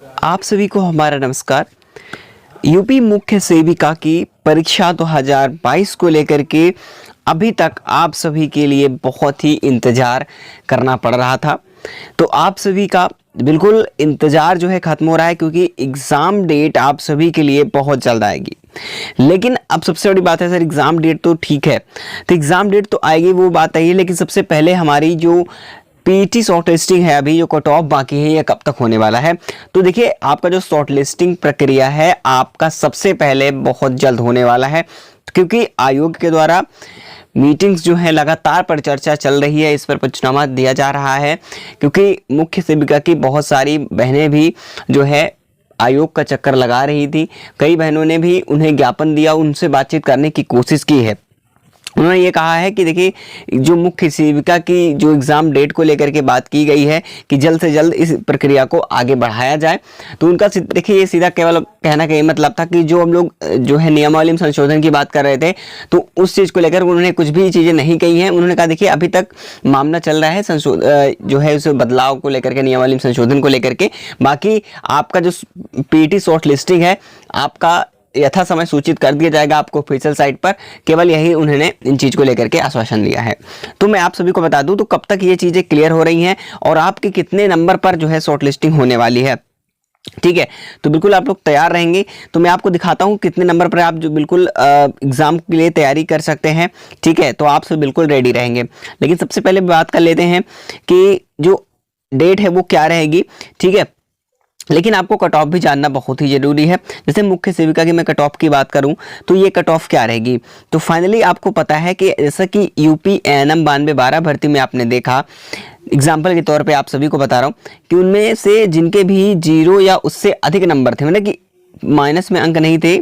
आप सभी को हमारा नमस्कार। यूपी मुख्य सेविका की परीक्षा 2022 को लेकर के अभी तक आप सभी के लिए बहुत ही इंतज़ार करना पड़ रहा था। तो आप सभी का बिल्कुल इंतज़ार जो है ख़त्म हो रहा है, क्योंकि एग्ज़ाम डेट आप सभी के लिए बहुत जल्द आएगी। लेकिन अब सबसे बड़ी बात है सर, एग्ज़ाम डेट तो ठीक है, तो एग्ज़ाम डेट तो आएगी, वो बात आई है, लेकिन सबसे पहले हमारी जो पीटी शॉर्ट लिस्टिंग है, अभी जो कट ऑफ बाकी है, ये कब तक होने वाला है। तो देखिए, आपका जो शॉर्ट लिस्टिंग प्रक्रिया है आपका सबसे पहले बहुत जल्द होने वाला है, क्योंकि आयोग के द्वारा मीटिंग्स जो है लगातार पर चर्चा चल रही है, इस पर पंचनामा दिया जा रहा है, क्योंकि मुख्य सेविका की बहुत सारी बहनें भी जो है आयोग का चक्कर लगा रही थी। कई बहनों ने भी उन्हें ज्ञापन दिया, उनसे बातचीत करने की कोशिश की है। उन्होंने ये कहा है कि देखिए, जो मुख्य सेविका की जो एग्ज़ाम डेट को लेकर के बात की गई है कि जल्द से जल्द इस प्रक्रिया को आगे बढ़ाया जाए। तो उनका देखिए, ये सीधा केवल कहना का ये मतलब था कि जो हम लोग जो है नियमावली में संशोधन की बात कर रहे थे, तो उस चीज़ को लेकर उन्होंने कुछ भी चीज़ें नहीं कही हैं। उन्होंने कहा देखिए, अभी तक मामला चल रहा है जो है उस बदलाव को लेकर के, नियमावली में संशोधन को लेकर के। बाकी आपका जो पीटी शॉर्ट लिस्टिंग है आपका यथा समय सूचित कर दिया जाएगा आपको ऑफिशियल साइट पर। केवल यही उन्होंने इन चीज़ को लेकर के आश्वासन दिया है। तो मैं आप सभी को बता दूं, तो कब तक ये चीज़ें क्लियर हो रही हैं और आपके कितने नंबर पर जो है शॉर्ट लिस्टिंग होने वाली है, ठीक है, तो बिल्कुल आप लोग तैयार रहेंगे। तो मैं आपको दिखाता हूं कितने नंबर पर आप जो बिल्कुल एग्जाम के लिए तैयारी कर सकते हैं, ठीक है। तो आप सब बिल्कुल रेडी रहेंगे। लेकिन सबसे पहले बात कर लेते हैं कि जो डेट है वो क्या रहेगी, ठीक है। लेकिन आपको कट ऑफ भी जानना बहुत ही ज़रूरी है। जैसे मुख्य सेविका की मैं कट ऑफ की बात करूं, तो ये कट ऑफ क्या रहेगी। तो फाइनली आपको पता है कि जैसा कि यूपी एएनएम 9212 भर्ती में आपने देखा, एग्जाम्पल के तौर पे आप सभी को बता रहा हूं कि उनमें से जिनके भी 0 या उससे अधिक नंबर थे, मतलब कि माइनस में अंक नहीं थे,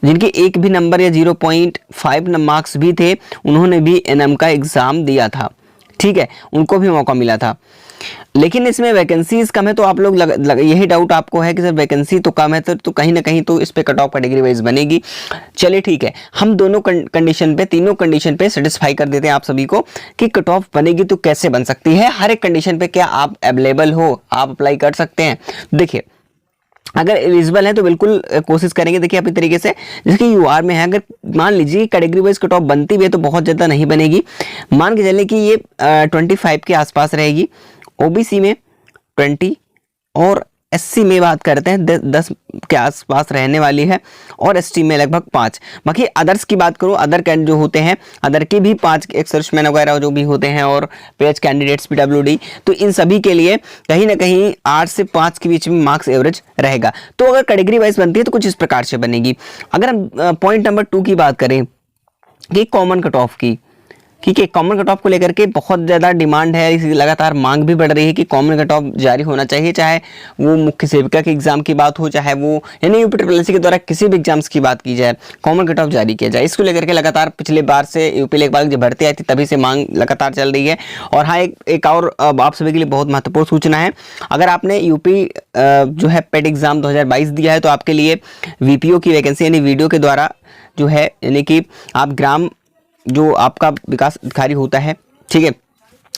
जिनके एक भी नंबर या 0.5 मार्क्स भी थे, उन्होंने भी एएनएम का एग्ज़ाम दिया था, ठीक है, उनको भी मौका मिला था। लेकिन इसमें वैकेंसीज कम है, तो आप लोग यही डाउट आपको है कि सर वैकेंसी तो कम है, तो कहीं ना कहीं तो इस पे कट ऑफ कैटेगरी वाइज बनेगी। चलिए ठीक है, हम दोनों कंडीशन पे, तीनों कंडीशन पे सेटिस्फाई कर देते हैं आप सभी को कि कट ऑफ बनेगी तो कैसे बन सकती है, हर एक कंडीशन पे क्या आप अवेलेबल हो, आप अप्लाई कर सकते हैं। देखिए, अगर एलिजिबल है तो बिल्कुल कोशिश करेंगे। देखिए, अपनी तरीके से जैसे कि यूआर में है, अगर मान लीजिए कैटेगरी वाइज कट ऑफ बनती भी है तो बहुत ज़्यादा नहीं बनेगी। मान के चलें कि ये 25 के आसपास रहेगी, ओबीसी में 20 और एससी में बात करते हैं 10 के आसपास रहने वाली है, और एसटी में लगभग 5। बाकी अदर्स की बात करूँ, अदर कैंड जो होते हैं, अदर के भी 5 एक्सर्समैन वगैरह जो भी होते हैं, और पेज कैंडिडेट्स पीडब्ल्यूडी, तो इन सभी के लिए कहीं ना कहीं 8 से 5 के बीच में मार्क्स एवरेज रहेगा। तो अगर कैटेगरी वाइज बनती है तो कुछ इस प्रकार से बनेगी। अगर हम पॉइंट नंबर 2 की बात करें कि कॉमन कट ऑफ की, ठीक है, कॉमन कट ऑफ को लेकर के बहुत ज़्यादा डिमांड है, इसी लगातार मांग भी बढ़ रही है कि कॉमन कट ऑफ जारी होना चाहिए, चाहे वो मुख्य सेविका के एग्जाम की बात हो, चाहे वो यानी यूपीएससी के द्वारा किसी भी एग्जाम्स की बात की जाए, कॉमन कट ऑफ जारी किया जाए। इसको लेकर के लगातार पिछले बार से यूपी लेखपाल जब भर्ती आई थी तभी से मांग लगातार चल रही है। और हाँ, एक और आप सभी के लिए बहुत महत्वपूर्ण सूचना है, अगर आपने यूपी जो है पेट एग्जाम 2022 दिया है तो आपके लिए वीपीओ की वैकेंसी यानी वीडियो के द्वारा जो है, यानी कि आप ग्राम जो आपका विकास अधिकारी होता है, ठीक है,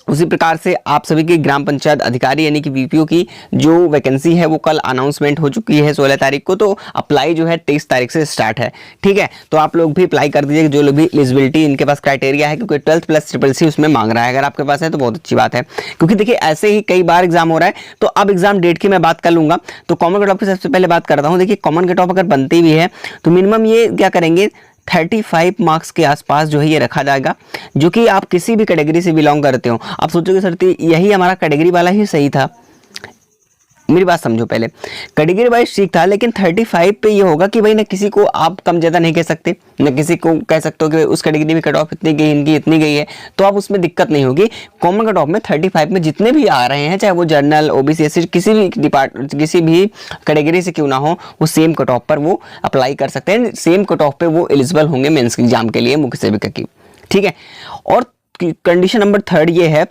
उसी प्रकार से आप सभी की ग्राम पंचायत अधिकारी यानी कि वीपीओ की जो वैकेंसी है वो कल अनाउंसमेंट हो चुकी है 16 तारीख को। तो अप्लाई जो है 23 तारीख से स्टार्ट है, ठीक है। तो आप लोग भी अप्लाई कर दीजिए, जो लोग भी एलिजिबिलिटी इनके पास क्राइटेरिया है, क्योंकि 12th प्लस CCC उसमें मांग रहा है। अगर आपके पास है तो बहुत अच्छी बात है, क्योंकि देखिए ऐसे ही कई बार एग्जाम हो रहा है। तो अब एग्जाम डेट की मैं बात कर लूँगा। तो कॉमन कट ऑफ की सबसे पहले बात करता हूँ। देखिए, कॉमन कट ऑफ अगर बनती भी है तो मिनिमम ये क्या करेंगे, 35 मार्क्स के आसपास जो है ये रखा जाएगा, जो कि आप किसी भी कैटेगरी से बिलोंग करते हो। आप सोचोगे सर यही हमारा कैटेगरी वाला ही सही था, मेरी बात समझो, पहले कैटेगरी वाइज ठीक था, लेकिन 35 पे ये होगा कि भाई ना किसी को आप कम ज़्यादा नहीं कह सकते, न किसी को कह सकते हो कि उस कैटेगरी में कट ऑफ इतनी गई, इनकी इतनी गई है, तो आप उसमें दिक्कत नहीं होगी। कॉमन कट ऑफ में 35 में जितने भी आ रहे हैं, चाहे वो जनरल, ओबीसी, एससी, किसी भी कैटेगरी से क्यों ना हो, वो सेम कट ऑफ पर वो अप्लाई कर सकते हैं, सेम कट ऑफ पे वो एलिजिबल होंगे मेंस एग्जाम के लिए मुख्य सेविका की, ठीक है। और कंडीशन नंबर 3 ये है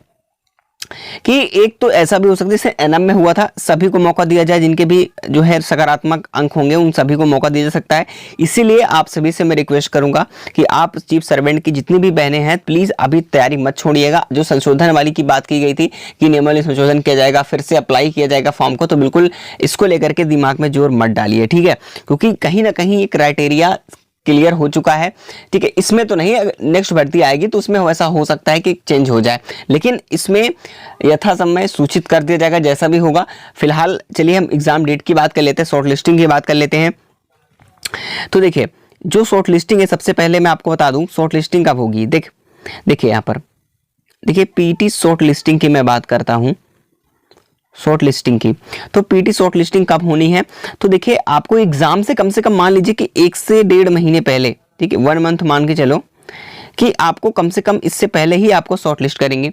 कि एक तो ऐसा भी हो सकता है जैसे एनएम में हुआ था, सभी को मौका दिया जाए, जिनके भी जो है सकारात्मक अंक होंगे उन सभी को मौका दिया जा सकता है। इसीलिए आप सभी से मैं रिक्वेस्ट करूंगा कि आप चीफ सर्वेंट की जितनी भी बहनें हैं प्लीज अभी तैयारी मत छोड़िएगा। जो संशोधन वाली की बात की गई थी कि नियमों में संशोधन किया जाएगा, फिर से अप्लाई किया जाएगा फॉर्म को, तो बिल्कुल इसको लेकर के दिमाग में जोर मत डालिए, ठीक है, क्योंकि कहीं ना कहीं ये क्राइटेरिया क्लियर हो चुका है, ठीक है। इसमें तो नहीं, नेक्स्ट भर्ती आएगी तो उसमें वैसा हो सकता है कि चेंज हो जाए, लेकिन इसमें यथासमय सूचित कर दिया जाएगा जैसा भी होगा। फिलहाल चलिए हम एग्जाम डेट की बात कर लेते हैं, शॉर्ट लिस्टिंग की बात कर लेते हैं। तो देखिए जो शॉर्ट लिस्टिंग है, सबसे पहले मैं आपको बता दूं शॉर्ट लिस्टिंग कब होगी। देखिए यहाँ पर देखिए पीटी शॉर्ट लिस्टिंग की मैं बात करता हूँ, शॉर्ट लिस्टिंग की। तो पीटी शॉर्ट लिस्टिंग कब होनी है, तो देखिए आपको एग्जाम से कम मान लीजिए कि 1 से 1.5 महीने पहले, ठीक है, 1 मंथ मान के चलो कि आपको कम से कम इससे पहले ही आपको शॉर्ट लिस्ट करेंगे।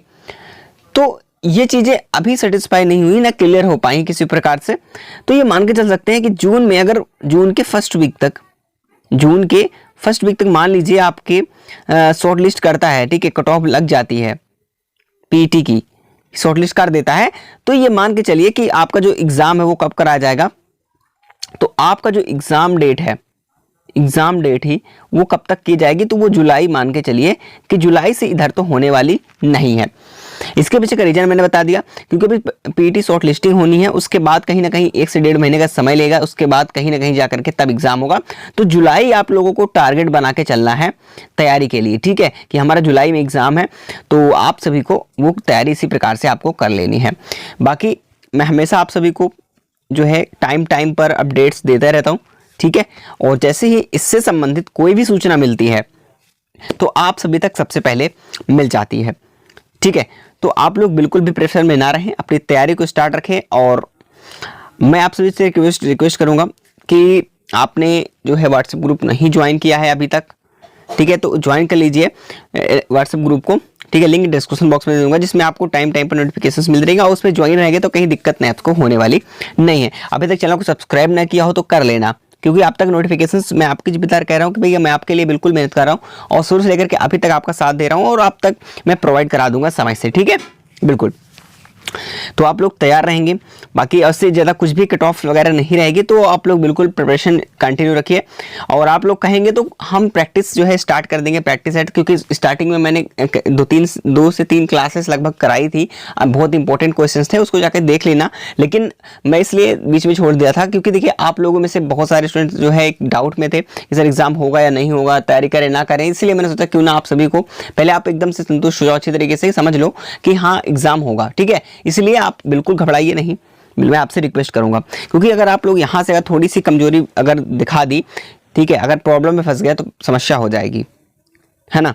तो ये चीजें अभी सेटिस्फाई नहीं हुई ना क्लियर हो पाई किसी प्रकार से, तो ये मान के चल सकते हैं कि जून में, अगर जून के फर्स्ट वीक तक मान लीजिए आपके शॉर्ट लिस्ट करता है, ठीक है, कट ऑफ लग जाती है, पीटी की शॉर्टलिस्ट कर देता है, तो ये मान के चलिए कि आपका जो एग्जाम है वो कब कराया जाएगा। तो आपका जो एग्जाम डेट ही वो कब तक की जाएगी, तो वो जुलाई मान के चलिए कि जुलाई से इधर तो होने वाली नहीं है। इसके पीछे का रीजन मैंने बता दिया, क्योंकि अभी पीटी शॉर्ट लिस्टिंग होनी है, उसके बाद कहीं ना कहीं 1 से 1.5 महीने का समय लेगा, उसके बाद कहीं ना कहीं जाकर के तब एग्जाम होगा। तो जुलाई आप लोगों को टारगेट बना के चलना है तैयारी के लिए, ठीक है, कि हमारा जुलाई में एग्जाम है, तो आप सभी को वो तैयारी इसी प्रकार से आपको कर लेनी है। बाकी मैं हमेशा आप सभी को जो है टाइम पर अपडेट्स देता रहता हूँ, ठीक है, और जैसे ही इससे संबंधित कोई भी सूचना मिलती है तो आप सभी तक सबसे पहले मिल जाती है, ठीक है। तो आप लोग बिल्कुल भी प्रेशर में ना रहें, अपनी तैयारी को स्टार्ट रखें। और मैं आप सभी से रिक्वेस्ट करूंगा कि आपने जो है व्हाट्सएप ग्रुप नहीं ज्वाइन किया है अभी तक, ठीक है, तो ज्वाइन कर लीजिए व्हाट्सएप ग्रुप को, ठीक है, लिंक डिस्क्रिप्शन बॉक्स में दे दूंगा, जिसमें आपको टाइम पर नोटिफिकेशंस मिल रहेगा, और उसमें ज्वाइन रहेंगे तो कहीं दिक्कत नहीं आपको होने वाली नहीं है। अभी तक चैनल को सब्सक्राइब ना किया हो तो कर लेना, क्योंकि अब तक नोटिफिकेशंस मैं आपकी जिम्मेदार कह रहा हूँ कि भैया मैं आपके लिए बिल्कुल मेहनत कर रहा हूँ और शुरू से लेकर के अभी तक आपका साथ दे रहा हूँ, और आप तक मैं प्रोवाइड करा दूंगा समय से, ठीक है, बिल्कुल। तो आप लोग तैयार रहेंगे। बाकी उससे ज़्यादा कुछ भी कट ऑफ वगैरह नहीं रहेगी, तो आप लोग बिल्कुल प्रिपरेशन कंटिन्यू रखिए। और आप लोग कहेंगे तो हम प्रैक्टिस जो है स्टार्ट कर देंगे, प्रैक्टिस सेट, क्योंकि स्टार्टिंग में मैंने 2 से 3 क्लासेस लगभग कराई थी, बहुत इंपॉर्टेंट क्वेश्चंस थे, उसको जाकर देख लेना। लेकिन मैं इसलिए बीच में छोड़ दिया था क्योंकि देखिए आप लोगों में से बहुत सारे स्टूडेंट्स जो है एक डाउट में थे कि सर एग्जाम होगा या नहीं होगा, तैयारी करें ना करें, इसलिए मैंने सोचा क्यों ना आप सभी को पहले आप एकदम से संतुष्ट हो जाओ, अच्छी तरीके से समझ लो कि हाँ एग्जाम होगा, ठीक है। इसलिए आप बिल्कुल घबराइए नहीं, मैं आपसे रिक्वेस्ट करूंगा, क्योंकि अगर आप लोग यहां से अगर थोड़ी सी कमजोरी अगर दिखा दी, ठीक है, अगर प्रॉब्लम में फंस गया तो समस्या हो जाएगी, है ना।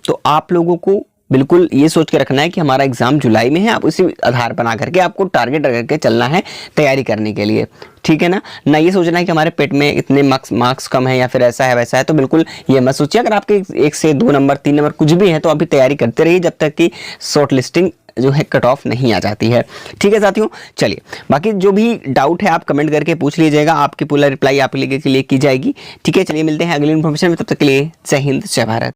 तो आप लोगों को बिल्कुल ये सोच के रखना है कि हमारा एग्जाम जुलाई में है, आप उसी आधार बना करके आपको टारगेट रख करके चलना है तैयारी करने के लिए, ठीक है ना ये सोचना है कि हमारे पेट में इतने मार्क्स कम है या फिर ऐसा है वैसा है, तो बिल्कुल ये मत सोचिए। अगर आपके 1 से 2 नंबर 3 नंबर कुछ भी है तो अभी तैयारी करते रहिए जब तक कि शॉर्ट लिस्टिंग जो है कट ऑफ नहीं आ जाती है, ठीक है साथियों। चलिए बाकी जो भी डाउट है आप कमेंट करके पूछ लीजिएगा, आपकी पूरा रिप्लाई आप के लिए की जाएगी, ठीक है। चलिए मिलते हैं अगली इन्फॉर्मेशन में, तब तक के लिए जय हिंद जय भारत।